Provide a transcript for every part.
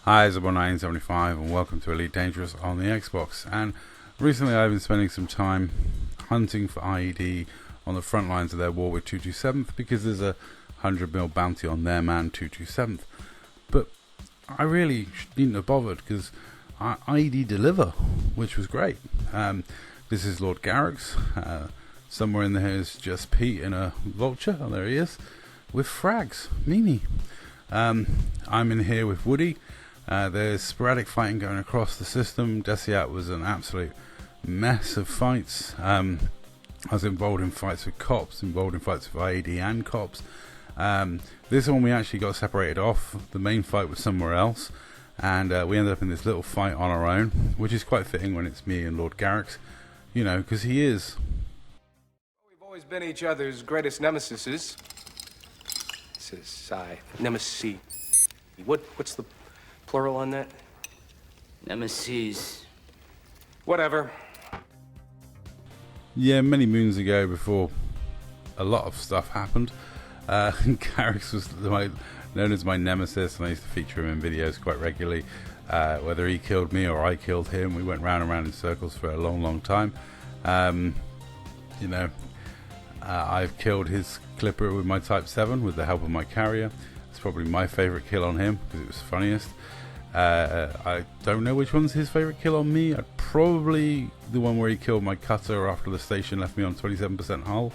Hi, it's about 1975 and welcome to Elite Dangerous on the Xbox. And recently I've been spending some time hunting for IED on the front lines of their war with 227th because there's a 100 mil bounty on their man 227th. But I really needn't have bothered because IED deliver, which was great. This is Lord Garrick's. Somewhere in there is just Pete and a vulture. Oh, there he is with frags. Mimi. I'm in here with Woody. There's sporadic fighting going across the system. Desiat was an absolute mess of fights. I was involved in fights with cops, involved in fights with IED and cops. This one we actually got separated off. The main fight was somewhere else, and we ended up in this little fight on our own, which is quite fitting when it's me and Lord Garrick's, you know, because he is. We've always been each other's greatest nemesises. Nemesis. What's the plural on that? Nemesis. Whatever. Yeah, many moons ago, before a lot of stuff happened, Garrick's was known as my nemesis, and I used to feature him in videos quite regularly. Whether he killed me or I killed him, we went round and round in circles for a long time. I've killed his clipper with my Type 7 with the help of my carrier. It's probably my favourite kill on him because it was funniest. I don't know which one's his favourite kill on me. Probably the one where he killed my cutter after the station left me on 27% hull.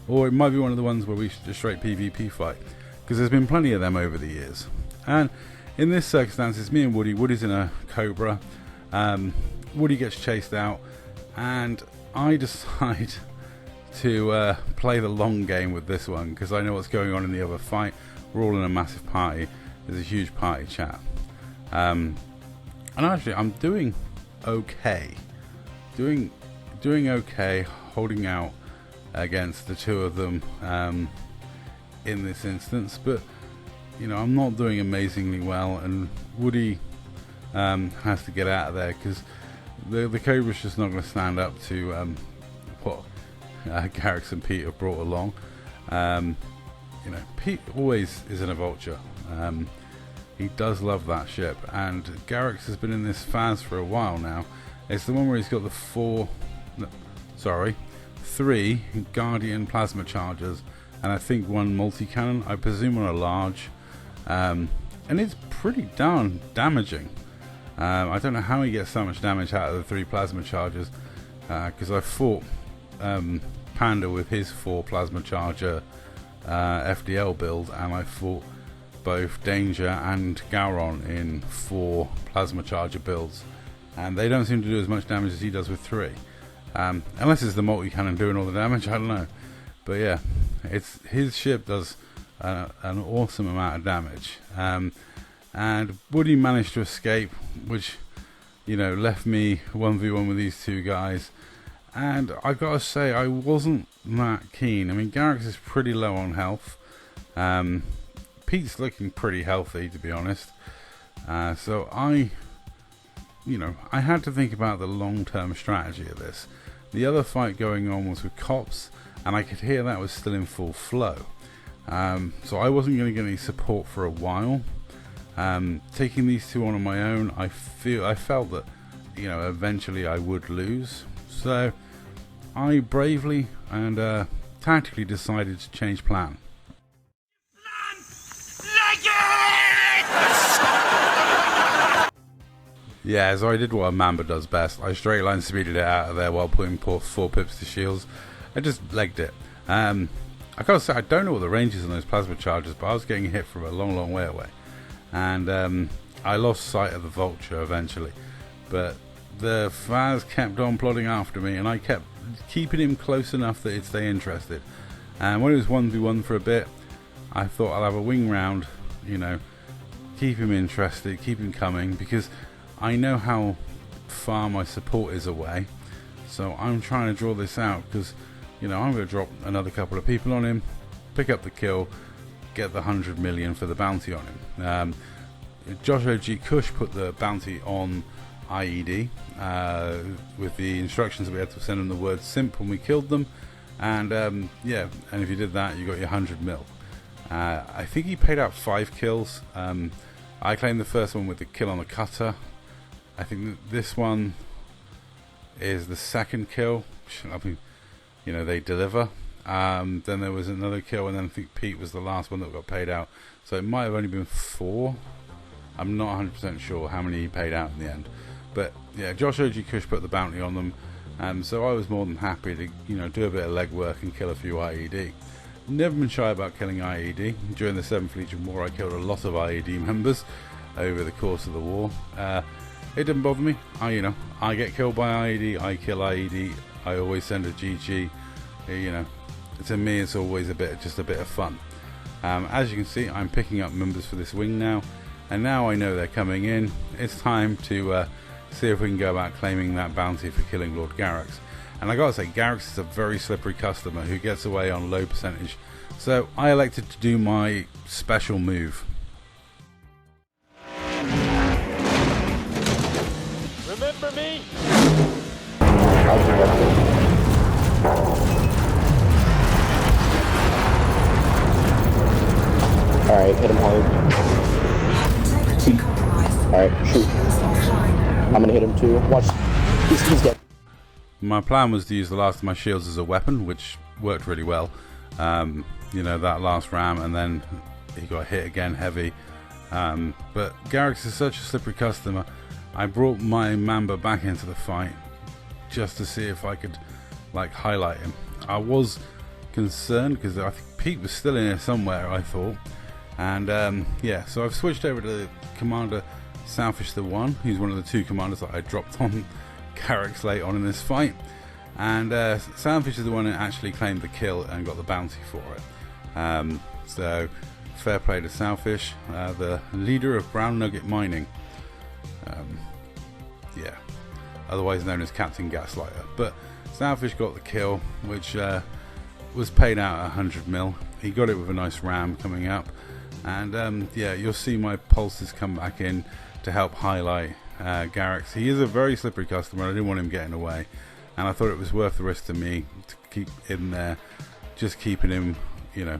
Or it might be one of the ones where we should just straight PvP fight, because there's been plenty of them over the years. And in this circumstance, it's me and Woody. Woody's in a Cobra. Woody gets chased out, and I decide to play the long game with this one because I know what's going on in the other fight. We're all in a massive party. There's a huge party chat. And actually, I'm doing okay. Doing okay, holding out against the two of them in this instance. But, you know, I'm not doing amazingly well, and Woody has to get out of there because the Cobra's just not going to stand up to what Garrick's and Pete have brought along. You know, Pete always is in a vulture. He does love that ship, and Garrick's has been in this phase for a while now. It's the one where he's got the three Guardian plasma chargers, and I think one multi-cannon, I presume on a large, and it's pretty darn damaging. I don't know how he gets so much damage out of the 3 plasma chargers, because I fought Panda with his 4 plasma charger FDL build, and I fought both Danger and Gowron in 4 plasma charger builds, and they don't seem to do as much damage as he does with 3, unless it's the multi-cannon doing all the damage. I don't know, but yeah, it's his ship does an awesome amount of damage, and Woody managed to escape, which, you know, left me 1v1 with these two guys. And I gotta say, I wasn't that keen. I mean, Garrick's is pretty low on health. Pete's looking pretty healthy, to be honest. So I had to think about the long-term strategy of this. The other fight going on was with cops, and I could hear that was still in full flow. So I wasn't going to get any support for a while. Taking these two on my own, I felt that, you know, eventually I would lose. So I bravely and tactically decided to change plan. Yeah, so I did what a Mamba does best. I straight line speeded it out of there while putting 4 pips to shields. I just legged it. I gotta say, I don't know what the range is on those plasma charges, but I was getting hit from a long way away. And I lost sight of the vulture eventually. But the Faz kept on plodding after me, and I kept keeping him close enough that he'd stay interested. And when it was 1v1 for a bit, I thought I'll have a wing round, you know, keep him interested, keep him coming, because I know how far my support is away. So I'm trying to draw this out because, you know, I'm going to drop another couple of people on him, pick up the kill, get the 100 million for the bounty on him. Josh OG Kush put the bounty on IED with the instructions that we had to send them the word simp when we killed them, and yeah, and if you did that, you got your 100 mil. I think he paid out 5 kills, I claimed the first one with the kill on the cutter. I think that this one is the second kill. I mean, you know, they deliver. Then there was another kill, and then I think Pete was the last one that got paid out. So it might have only been 4. I'm not 100% sure how many he paid out in the end. But yeah, Josh OG Kush put the bounty on them. So I was more than happy to, you know, do a bit of legwork and kill a few IED. Never been shy about killing IED. During the 7th Legion War, I killed a lot of IED members over the course of the war. It didn't bother me. I get killed by IED, I kill IED. I always send a GG. You know, to me, it's always just a bit of fun. As you can see, I'm picking up members for this wing now, and now I know they're coming in. It's time to see if we can go about claiming that bounty for killing Lord Garrix. And I gotta say, Garrix is a very slippery customer who gets away on low percentage, so I elected to do my special move. Remember me? Alright, hit him hard. Alright, shoot. I'm gonna hit him too. Watch. He's dead. My plan was to use the last of my shields as a weapon, which worked really well. You know, that last ram, and then he got hit again heavy. But Garrix is such a slippery customer. I brought my Mamba back into the fight just to see if I could, like, highlight him. I was concerned because I think Pete was still in here somewhere, I thought. And yeah, so I've switched over to Commander Soundfish the One, who's one of the 2 commanders that I dropped on Garrix late on in this fight. And Soundfish is the one that actually claimed the kill and got the bounty for it. So fair play to Soundfish, the leader of Brown Nugget Mining. Yeah, otherwise known as Captain Gaslighter. But Soundfish got the kill, which was paid out 100 mil. He got it with a nice ram coming up. And yeah, you'll see my pulses come back in to help highlight Garrix. He is a very slippery customer. I didn't want him getting away, and I thought it was worth the risk to me to keep him there, just keeping him, you know,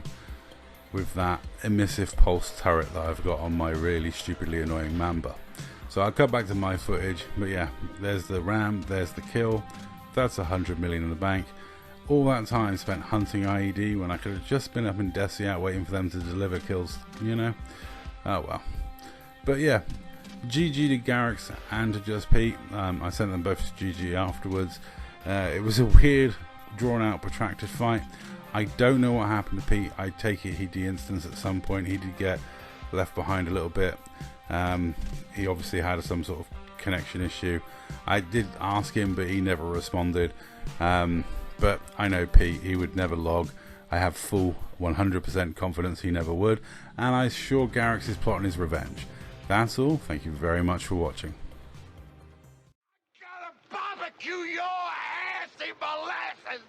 with that emissive pulse turret that I've got on my really stupidly annoying Mamba. So I'll cut back to my footage, but yeah, there's the ram, there's the kill. That's 100 million in the bank. All that time spent hunting IED when I could have just been up in Desiat waiting for them to deliver kills, you know? Oh well. But yeah, GG to Garrix and to Just Pete. I sent them both to GG afterwards. It was a weird, drawn out, protracted fight. I don't know what happened to Pete. I take it he de-instanced at some point. He did get left behind a little bit. He obviously had some sort of connection issue. I did ask him, but he never responded. But I know Pete, he would never log. I have full 100% confidence he never would, and I'm sure Garrix is plotting his revenge. That's all. Thank you very much for watching. Gotta barbecue your ass in molasses!